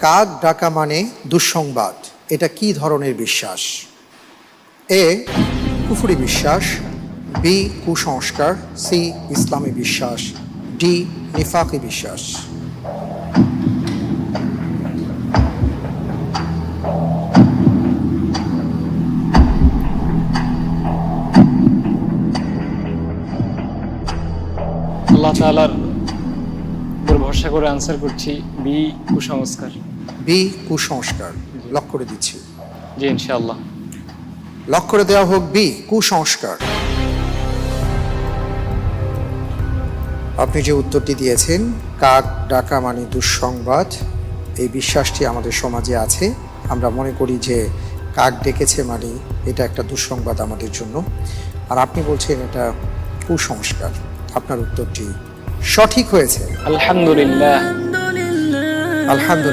কাক ডাকা মানে দুঃসংবাদ, এটা কি ধরনের বিশ্বাস? এ কুফরি বিশ্বাস, বি কুসংস্কার, সি ইসলামী বিশ্বাস, ডি নিফাকি বিশ্বাস। আল্লাহ তাআলার উপর ভরসা করে আনসার করছি বি কুসংস্কার। বি কুসংস্কার লক করে দিচ্ছি। জি ইনশাআল্লাহ। লক করে দেওয়া হোক বি কুসংস্কার। আপনি যে উত্তরটি দিয়েছেন, কাক ডাকা মানে দুঃসংবাদ, এই বিশ্বাসটি আমাদের সমাজে আছে। আমরা মনে করি যে কাক ডেকেছে মানে এটা একটা দুঃসংবাদ আমাদের জন্য, আর আপনি বলছেন এটা কুসংস্কার। আপনার উত্তরটি সঠিক হয়েছে। আলহামদুলিল্লাহ। আলহামদুলিল্লাহ।